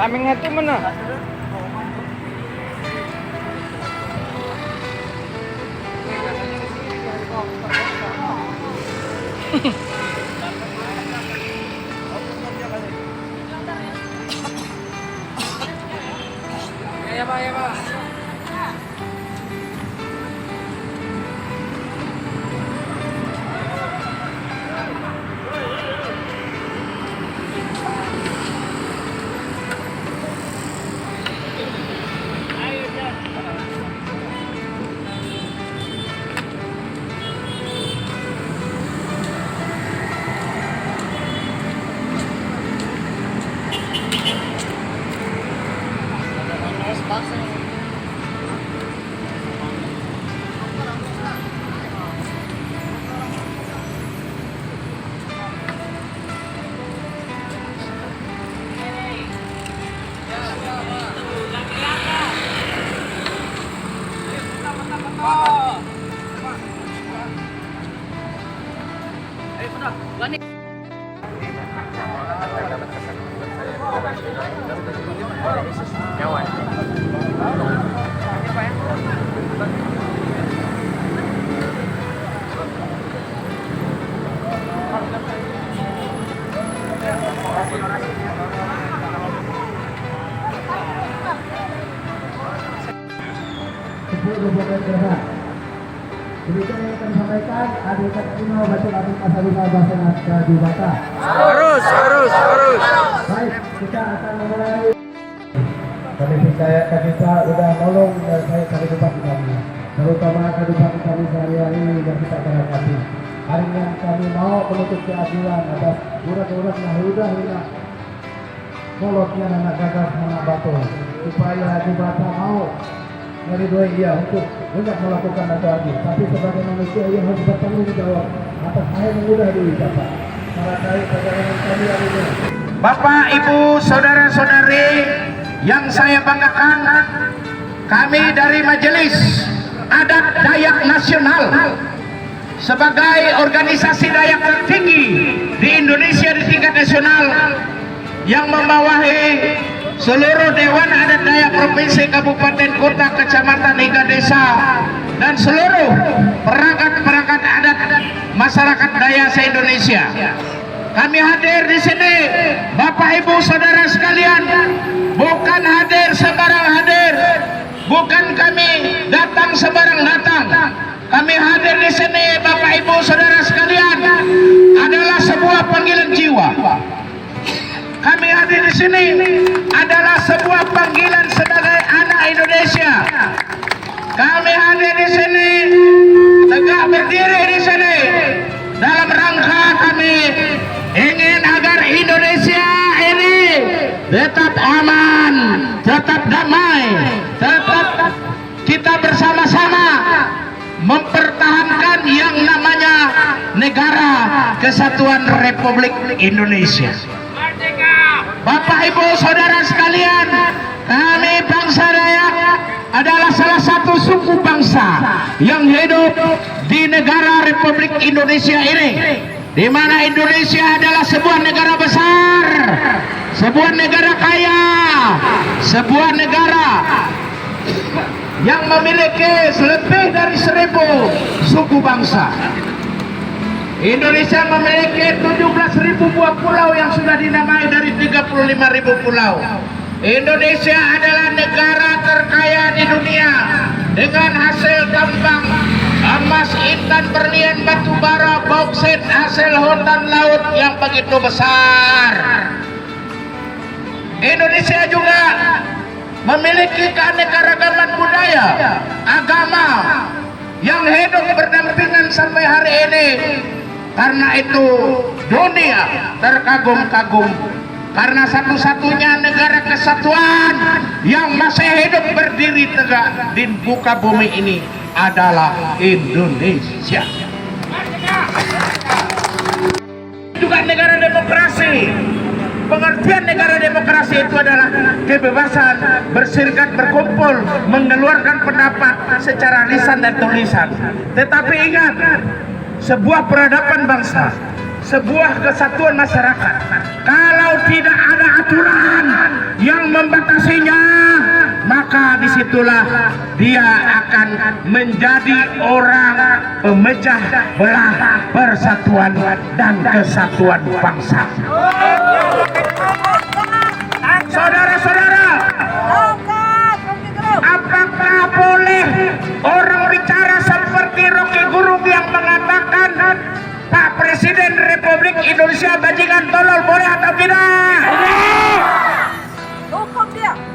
Aming itu mana? Ya Pak, ya Pak. Berikutnya yang akan disampaikan Adekat Kuno Bacul Amin Asaruna Bahasa Nagari Bata. Harus. Baik, kita akan memulai. Kami kita sudah nolong dan saya kehidupan kami, terutama kehidupan kami sehari-hari yang kita berhadapi. Hari yang kami mau menuntut keadilan atas urat-urat yang sudah hilang molotnya anak gagal anak batu, supaya di Bata mau meridoi dia untuk tidak melakukan itu lagi. Tapi sebagai manusia ia harus bertanggung jawab atas hal yang mudah diucapkan. Terkait perjalanan kami hari ini. Bapak, Ibu, saudara-saudari yang saya banggakan, kami dari Majelis Adat Dayak Nasional sebagai organisasi Dayak tertinggi di Indonesia di tingkat nasional yang membawahi seluruh Dewan Adat Dayak Provinsi, Kabupaten, Kota, Kecamatan, hingga desa, dan seluruh perangkat-perangkat adat masyarakat Dayak se-Indonesia. Kami hadir di sini, Bapak Ibu Saudara sekalian, bukan hadir sembarang hadir, bukan kami datang sembarang datang. Kami hadir di sini, Bapak Ibu Saudara sekalian, adalah sebuah panggilan jiwa. Kami hadir di sini adalah sebuah panggilan sebagai anak Indonesia. Kami hadir di sini, tegak berdiri di sini dalam rangka kami ingin agar Indonesia ini tetap aman, tetap damai, tetap kita bersama-sama mempertahankan yang namanya Negara Kesatuan Republik Indonesia. Bapak Ibu Saudara sekalian, kami bangsa Dayak adalah salah satu suku bangsa yang hidup di negara Republik Indonesia ini, di mana Indonesia adalah sebuah negara besar, sebuah negara kaya, sebuah negara yang memiliki lebih dari 1000 suku bangsa. Indonesia memiliki 17.000 buah pulau yang sudah dinamai dari 35.000 pulau. Indonesia adalah negara terkaya di dunia dengan hasil tambang emas, intan, berlian, batu bara, bauksit, hasil hutan laut yang begitu besar. Indonesia juga memiliki keanekaragaman budaya, agama yang hidup berdampingan sampai hari ini. Karena itu dunia terkagum-kagum karena satu-satunya negara kesatuan yang masih hidup berdiri tegak di muka bumi ini adalah Indonesia. Juga negara demokrasi. Pengertian negara demokrasi itu adalah kebebasan berserikat, berkumpul, mengeluarkan pendapat secara lisan dan tulisan. Tetapi ingat, sebuah peradaban bangsa sebuah kesatuan masyarakat. Kalau tidak ada aturan yang membatasinya, maka disitulah dia akan menjadi orang pemecah belah persatuan dan kesatuan bangsa. Saudara-saudara, apakah boleh orang bicara seperti Rocky Gerung yang mengatakan Pak Presiden Republik Indonesia bajingan tolol, boleh atau tidak?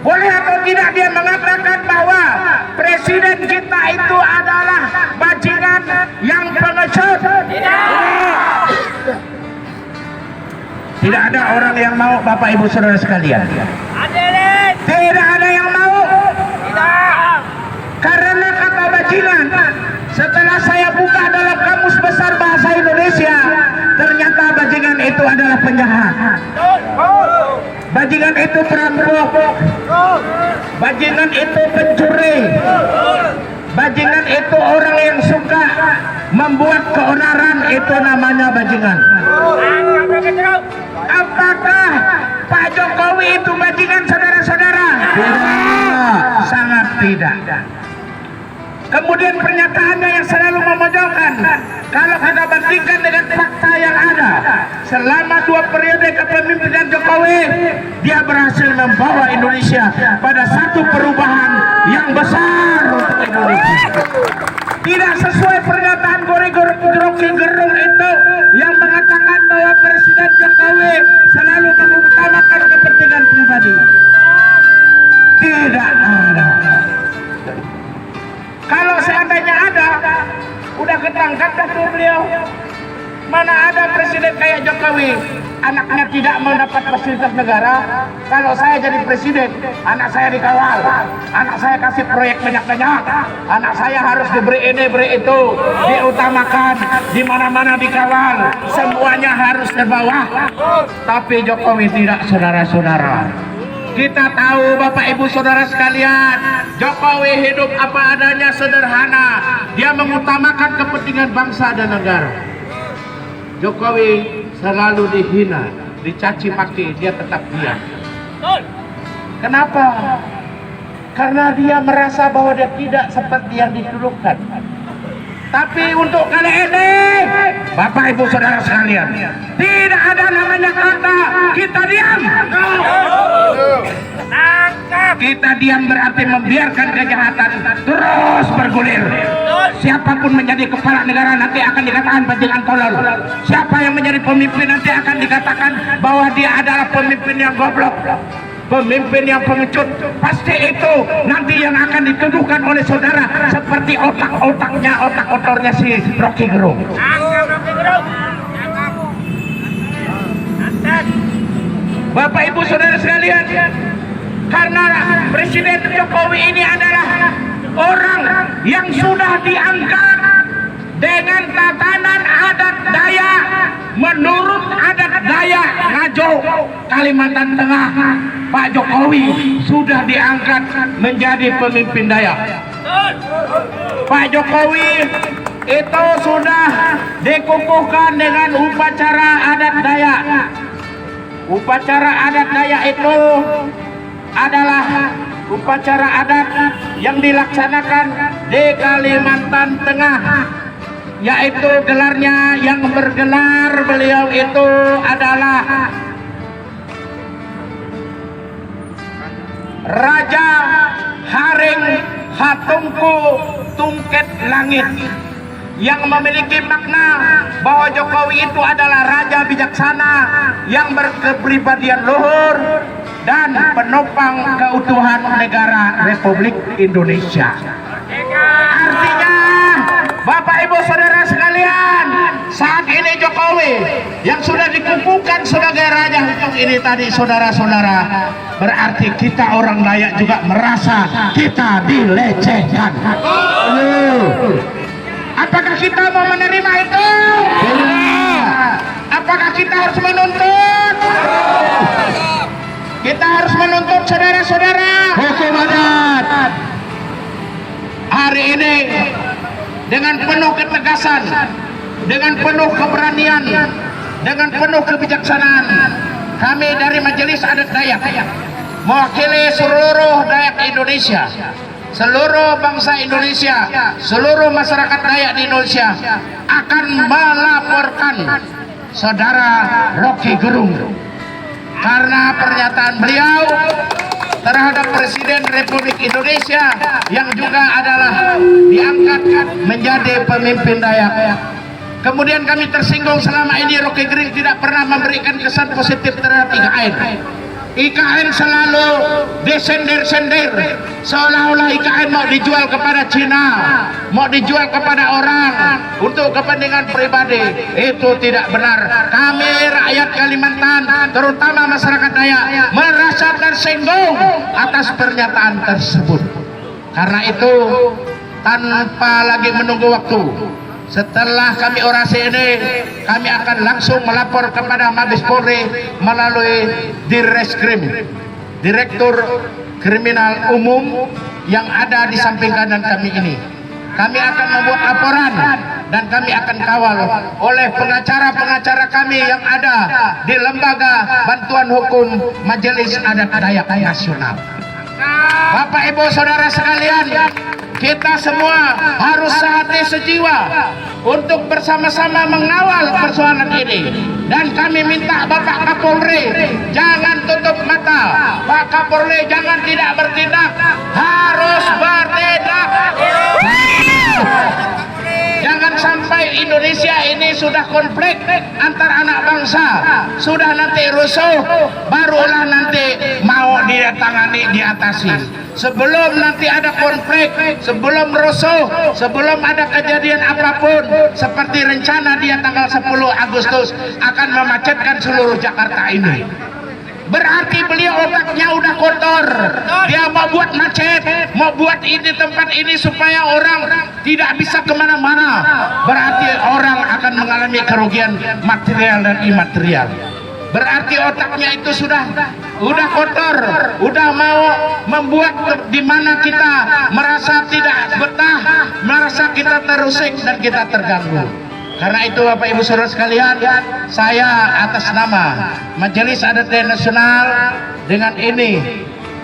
Boleh atau tidak dia mengatakan bahwa presiden kita itu adalah bajingan yang pengecut? Tidak ada orang yang mau, Bapak Ibu Saudara sekalian. Tidak ada yang mau. Karena kata bajingan, setelah saya buka dalam Kamus Besar Bahasa Indonesia, ternyata bajingan itu adalah penjahat. Bajingan itu perampok. Bajingan itu pencuri. Bajingan itu orang yang suka membuat keonaran, itu namanya bajingan. Apakah Pak Jokowi itu bajingan, saudara-saudara? Tidak, sangat tidak. Kemudian pernyataannya yang selalu memojokkan. Kalau kita bandingkan dengan fakta yang ada, selama 2 periode kepemimpinan Jokowi, dia berhasil membawa Indonesia pada satu perubahan yang besar untuk Indonesia. Tidak sesuai pernyataan Rocky Gerung itu yang mengatakan bahwa Presiden Jokowi selalu mengutamakan kepentingan pribadi. Tidak ada. Kalau seandainya ada, udah ketangkap dah tuh beliau. Mana ada presiden kayak Jokowi, anaknya tidak mendapat fasilitas negara. Kalau saya jadi presiden, anak saya dikawal, anak saya kasih proyek banyak-banyak, anak saya harus diberi ini, beri itu, diutamakan, di mana-mana dikawal, semuanya harus di bawah. Tapi Jokowi tidak, saudara-saudara. Kita tahu Bapak Ibu Saudara sekalian, Jokowi hidup apa adanya, sederhana. Dia mengutamakan kepentingan bangsa dan negara. Jokowi selalu dihina, dicaci maki, dia tetap diam. Kenapa? Karena dia merasa bahwa dia tidak seperti yang dituduhkan. Tapi untuk kali ini, Bapak Ibu Saudara sekalian, tidak ada namanya kata kita diam. Kita diam berarti membiarkan kejahatan terus bergulir. Siapapun menjadi kepala negara nanti akan dikatakan bajingan tolol. Siapa yang menjadi pemimpin nanti akan dikatakan bahwa dia adalah pemimpin yang goblok, pemimpin yang pengecut. Pasti itu nanti yang akan dituduhkan oleh saudara, seperti otak otornya si Rocky Gerung. Bapak Ibu Saudara sekalian, karena Presiden Jokowi ini adalah orang yang sudah diangkat dengan tatanan adat Dayak menurut adat Dayak Ngajo Kalimantan Tengah. Pak Jokowi sudah diangkat menjadi pemimpin Dayak. Pak Jokowi itu sudah dikukuhkan dengan upacara adat Dayak. Upacara adat Dayak itu adalah upacara adat yang dilaksanakan di Kalimantan Tengah, yaitu gelarnya yang bergelar beliau itu adalah Raja Haring Hatungku Tungket Langit, yang memiliki makna bahwa Jokowi itu adalah raja bijaksana yang berkepribadian luhur dan penopang keutuhan negara Republik Indonesia. Artinya, Bapak Ibu Saudara sekalian, saat ini Jokowi yang sudah dikukuhkan sebagai raja hukum ini tadi, saudara-saudara, berarti kita orang Dayak juga merasa kita dilecehkan. Apakah kita mau menerima itu? Apakah kita harus menuntut? Kita harus menuntut, saudara-saudara, hukum adat. Hari ini dengan penuh ketegasan, dengan penuh keberanian, dengan penuh kebijaksanaan kami dari Majelis Adat Dayak mewakili seluruh Dayak Indonesia, seluruh bangsa Indonesia, seluruh masyarakat Dayak di Indonesia akan melaporkan saudara Rocky Gerung karena pernyataan beliau terhadap Presiden Republik Indonesia yang juga adalah diangkat menjadi pemimpin Dayak. Kemudian kami tersinggung selama ini Rocky Gerung tidak pernah memberikan kesan positif terhadap IKN. IKN selalu disender-sender seolah-olah IKN mau dijual kepada Cina, mau dijual kepada orang untuk kepentingan pribadi. Itu tidak benar. Kami rakyat Kalimantan, terutama masyarakat Dayak, merasa tersinggung atas pernyataan tersebut. Karena itu tanpa lagi menunggu waktu, setelah kami orasi ini, kami akan langsung melapor kepada Mabes Polri melalui Dirreskrim, Direktur Kriminal Umum yang ada di samping kanan kami ini. Kami akan membuat laporan dan kami akan kawal oleh pengacara-pengacara kami yang ada di Lembaga Bantuan Hukum Majelis Adat Dayak Nasional. Bapak Ibu Saudara sekalian, kita semua harus sehati sejiwa untuk bersama-sama mengawal persoalan ini. Dan kami minta Bapak Kapolri jangan tutup mata. Pak Kapolri jangan tidak bertindak, harus bertindak. Jangan sampai Indonesia ini sudah konflik antar anak bangsa, sudah nanti rusuh, barulah nanti mau ditangani, diatasi. Sebelum nanti ada konflik, sebelum rusuh, sebelum ada kejadian apapun, seperti rencana dia tanggal 10 Agustus akan memacetkan seluruh Jakarta ini. Berarti beliau otaknya udah kotor. Dia mau buat macet, mau buat ini tempat ini supaya orang tidak bisa kemana-mana. Berarti orang akan mengalami kerugian material dan imaterial. Berarti otaknya itu sudah kotor, udah mau membuat di mana kita merasa tidak betah, merasa kita terusik dan kita terganggu. Karena itu Bapak Ibu Saudara sekalian, saya atas nama Majelis Adat Dayak Nasional dengan ini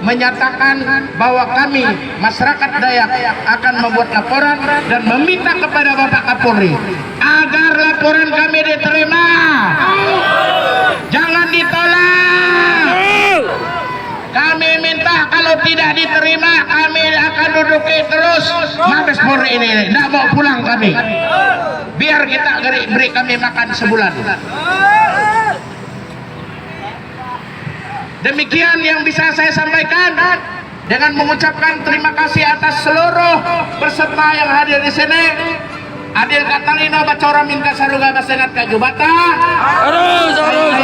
menyatakan bahwa kami masyarakat Dayak akan membuat laporan dan meminta kepada Bapak Kapolri agar laporan kami diterima, jangan ditolak. Kami minta kalau tidak diterima kami akan duduki terus Mabes Polri ini, tidak mau pulang kami. Biar kita beri kami makan sebulan. Demikian yang bisa saya sampaikan dengan mengucapkan terima kasih atas seluruh peserta yang hadir di sini. Adil Katalino Bacora Minka Saruga Basengat Kajubata. Harus.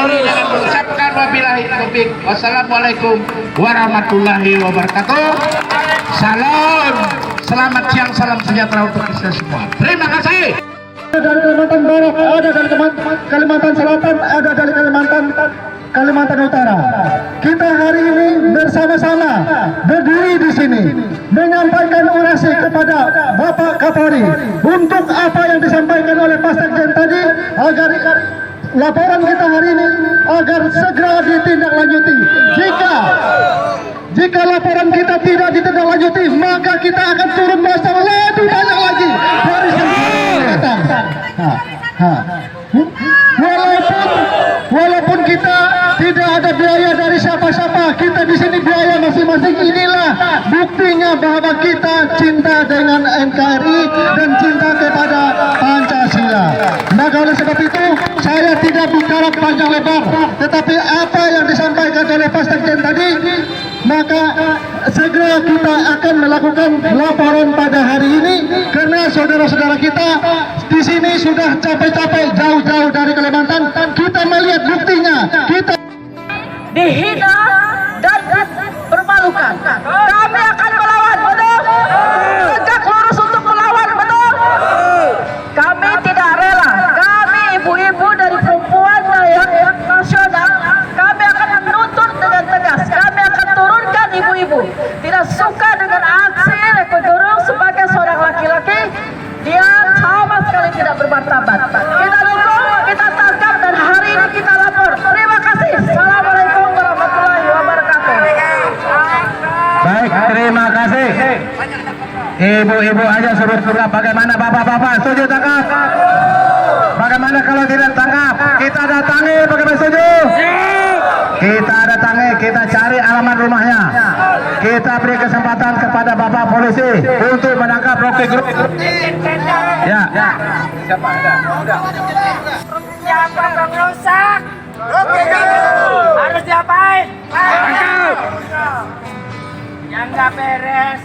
Dengan mengucapkan wabillahi taufik. Wassalamualaikum warahmatullahi wabarakatuh. Salam, selamat siang, salam sejahtera untuk kita semua. Terima kasih. Dari Kalimantan Barat, ada dari Kalimantan Selatan, ada dari Kalimantan Utara. Kita hari ini bersama-sama berdiri di sini menyampaikan orasi kepada Bapak Kapolri untuk apa yang disampaikan oleh Pak Sekjen tadi, agar laporan kita hari ini agar segera ditindaklanjuti. Jika laporan kita tidak ditindaklanjuti, maka kita akan turun massa lebih banyak lagi dari datang. Walaupun kita tidak ada biaya dari siapa-siapa, kita di sini biaya masing-masing. Inilah buktinya bahwa kita cinta dengan NKRI dan cinta kepada Pancasila. Maka oleh sebab itu saya tidak bicara panjang lebar, tetapi apa yang disampaikan oleh Pak Sekjen tadi, maka segera kita akan melakukan laporan pada hari ini, karena saudara-saudara kita di sini sudah capek-capek jauh-jauh dari Kalimantan. Kita melihat buktinya, kita dihina dan dipermalukan. Kami akan melawan, betul? Tegak lurus untuk melawan, betul? Kami tidak rela. Kami ibu-ibu dari perempuan Dayak Nasional, kami akan menuntut dengan tegas. Kami akan turunkan ibu-ibu. Tidak suka dengan aksi Rocky Gerung sebagai seorang laki-laki, dia sama sekali tidak bermartabat. Kita dukung, kita tangkap, dan hari Ibu-ibu aja suruh tangkap. Bagaimana bapak-bapak? Setuju tangkap? Bagaimana kalau tidak tangkap? Kita datangi, bagaimana setuju? Kita datangi, kita cari alamat rumahnya. Kita beri kesempatan kepada bapak polisi untuk menangkap Rocky Gerung. Ya. Siapa? Ada. Siapa pengrusak? Harus diapain? Yang nggak beres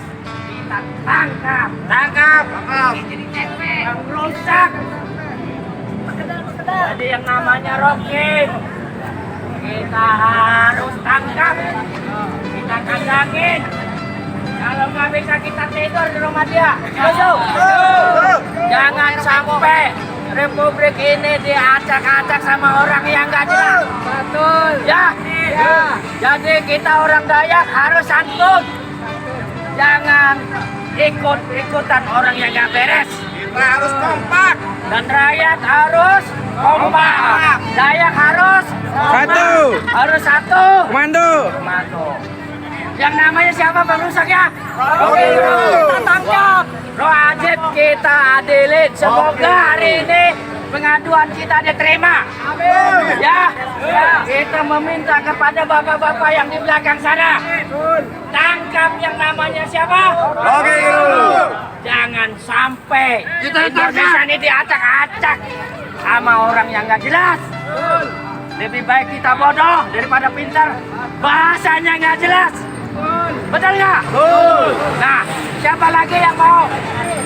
kita tangkap. Yang rusak. Jadi yang namanya Rocky kita harus tangkap. Kita kandangin. Kalau nggak bisa kita tidur di rumah dia. Jangan sampai Republik ini diacak-acak sama orang yang nggak jelas. Betul. Ya. Jadi kita orang Dayak harus santun. Jangan ikut-ikutan orang yang nggak beres. Kita harus kompak. Dan rakyat harus kompak. Dayak harus Satu. Harus satu. Komando. Yang namanya siapa pengrusak ya? Kita tangkap. Roh Ajib kita adilin. Semoga hari ini pengaduan kita diterima. Ya. Kita meminta kepada bapak-bapak yang di belakang sana. Tangkap yang namanya siapa? Rocky Gerung. Jangan sampai Indonesia ini diacak-acak sama orang yang nggak jelas. Lebih baik kita bodoh daripada pintar. Bahasanya nggak jelas. Betul nggak? Nah, siapa lagi yang mau